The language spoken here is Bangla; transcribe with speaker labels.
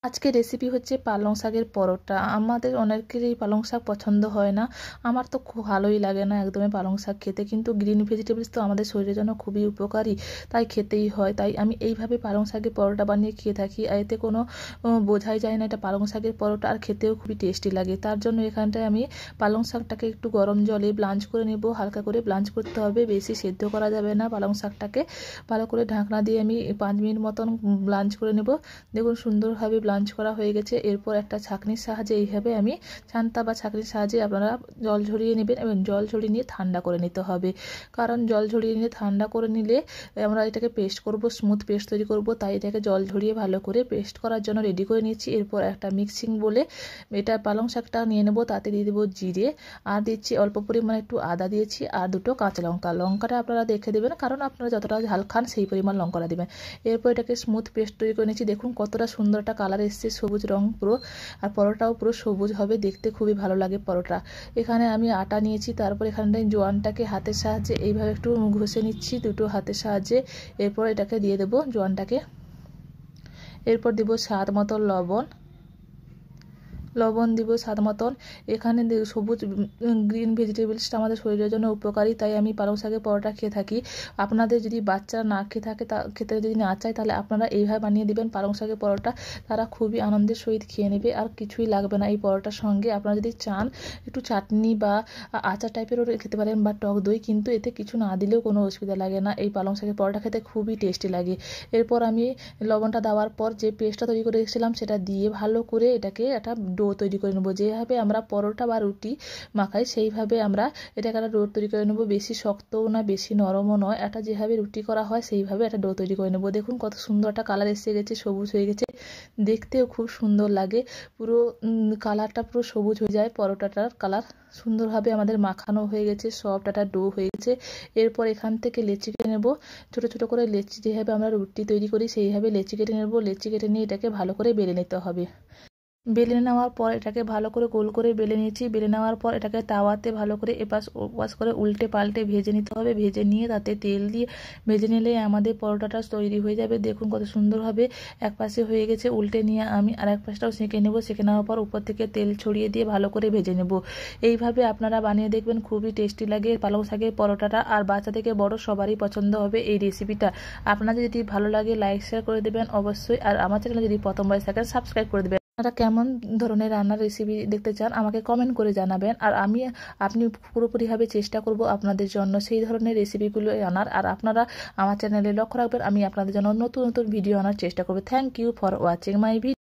Speaker 1: আজকে রেসিপি হচ্ছে পালং শাকের পরোটা। আমাদের অনেকেরই পালং শাক পছন্দ হয় না, আমার তো খুব ভালোই লাগে না একদমই পালং শাক খেতে, কিন্তু গ্রিন ভেজিটেবলস তো আমাদের শরীরের জন্য খুবই উপকারী, তাই খেতেই হয়। তাই আমি এইভাবে পালং শাকের পরোটা বানিয়ে খেয়ে থাকি, আর এতে কোনো বোঝাই যায় না এটা পালং শাকের পরোটা, আর খেতেও খুবই টেস্টি লাগে। তার জন্য এখানটায় আমি পালং শাকটাকে একটু গরম জলে ব্লাঞ্চ করে নেব, হালকা করে ব্লাঞ্চ করতে হবে, বেশি সেদ্ধ করা যাবে না। পালং শাকটাকে ভালো করে ঢাকনা দিয়ে আমি 5 মিনিট মতন ব্লাঞ্চ করে নেব। দেখুন সুন্দরভাবে ব্লাঞ্চ করা হয়ে গেছে। এরপর একটা ছাঁকনির সাহায্যে এইভাবে আমি ছান্তা বা ছাঁকনির সাহায্যে আপনারা জল ঝরিয়ে নেবেন, এবং জল ঝরিয়ে নিয়ে ঠান্ডা করে নিতে হবে, কারণ জল ঝরিয়ে নিয়ে ঠান্ডা করে নিলে আমরা এটাকে পেস্ট করব, স্মুথ পেস্ট তৈরি করব, তাই এটাকে জল ঝরিয়ে ভালো করে পেস্ট করার জন্য রেডি করে নিচ্ছি। এরপর একটা মিক্সিং বলে এটা পালং শাকটা নিয়ে নেব, তাতে দিয়ে দেবো জিরে, আর দিচ্ছি অল্প পরিমাণে একটু আদা দিয়েছি, আর দুটো কাঁচা লঙ্কা। লঙ্কাটা আপনারা দেখে দেবেন, কারণ আপনারা যতটা ঝাল খান সেই পরিমাণ লঙ্কাটা দেবেন। এরপর এটাকে স্মুথ পেস্ট তৈরি করে নিচ্ছি। দেখুন কতটা সুন্দর একটা কালার এসছে, সবুজ রং পুরো, আর পরোটাও পুরো সবুজ হবে, দেখতে খুবই ভালো লাগে পরোটা। এখানে আমি আটা নিয়েছি, তারপর এখানটায় জোয়ানটাকে হাতের সাহায্যে এইভাবে একটু ঘষে নিচ্ছি দুটো হাতের সাহায্যে। এরপর এটাকে দিয়ে দেবো জোয়ানটাকে। এরপর দিব স্বাদ মতো লবণ দিব স্বাদ মতন। এখানে সবুজ গ্রিন ভেজিটেবলসটা আমাদের শরীরের জন্য উপকারী, তাই আমি পালং শাকের পরোটা খেয়ে থাকি। আপনাদের যদি বাচ্চারা না খেয়ে থাকে, খেতে যদি না চায়, তাহলে আপনারা এইভাবে বানিয়ে দিবেন পালং শাকের পরোটা, তারা খুবই আনন্দের সহিত খেয়ে নেবে, আর কিছুই লাগবে না এই পরোটার সঙ্গে। আপনারা যদি চান একটু চাটনি বা আচার টাইপেরও খেতে পারেন, বা টক দই, কিন্তু এতে কিছু না দিলেও কোনো অসুবিধা লাগে না। এই পালং শাকের পরোটা খেতে খুবই টেস্টি লাগে। এরপর আমি লবণটা দেওয়ার পর যে পেস্টটা তৈরি করে রেখেছিলাম সেটা দিয়ে ভালো করে এটাকে একটা ডো তৈরি করে নেবো। যেভাবে আমরা পরোটা বা রুটি মাখাই সেইভাবে আমরা এটাকে একটা ডো তৈরি করে নেবো, বেশি শক্তও না বেশি নরমও নয়, এটা যেভাবে রুটি করা হয় সেইভাবে একটা ডো তৈরি করে নেবো। দেখুন কত সুন্দর একটা কালার এসে গেছে, সবুজ হয়ে গেছে, দেখতেও খুব সুন্দর লাগে, পুরো কালারটা পুরো সবুজ হয়ে যায়, পরোটাটার কালার সুন্দরভাবে আমাদের মাখানো হয়ে গেছে, সফট একটা ডো হয়ে গেছে। এরপর এখান থেকে লেচি কেটে নেব, ছোট ছোট করে লেচি, যেভাবে আমরা রুটি তৈরি করি সেইভাবে লেচি কেটে নেব। লেচি কেটে নিয়ে এটাকে ভালো করে বেলে নিতে হবে। বেলে নেওয়ার পর এটাকে ভালো করে গোল করে বেলে নিয়েছি। বেলে নেওয়ার পর এটাকে তাওয়াতে ভালো করে এপাশ ওপাশ করে উল্টে পাল্টে ভেজে নিতে হবে। ভেজে নিয়ে তাতে তেল দিয়ে ভেজে নিলে আমাদের পরোটাটা তৈরি হয়ে যাবে। দেখুন কত সুন্দরভাবে এক পাশে হয়ে গেছে, উল্টে নিয়ে আমি আর এক পাশটাও সেঁকে নেব। সেঁকে নেওয়ার পর উপর থেকে তেল ছড়িয়ে দিয়ে ভালো করে ভেজে নেব। এইভাবে আপনারা বানিয়ে দেখবেন, খুবই টেস্টি লাগে পালং শাকের পরোটাটা, আর বাচ্চা থেকে বড় সবারই পছন্দ হবে এই রেসিপিটা। আপনাদের যদি ভালো লাগে লাইক শেয়ার করে দেবেন অবশ্যই, আর আমার চ্যানেলে যদি প্রথমবার থাকেন সাবস্ক্রাইব করে দেবেন। আপনারা কেমন ধরনের রান্নার রেসিপি দেখতে চান আমাকে কমেন্ট করে জানাবেন, আর আপনি পুরোপুরিভাবে চেষ্টা করব আপনাদের জন্য সেই ধরনের রেসিপিগুলো আনার। আর আপনারা আমার চ্যানেলে লক্ষ্য রাখবেন, আমি আপনাদের জন্য নতুন নতুন ভিডিও আনার চেষ্টা করব। Thank you for watching my video.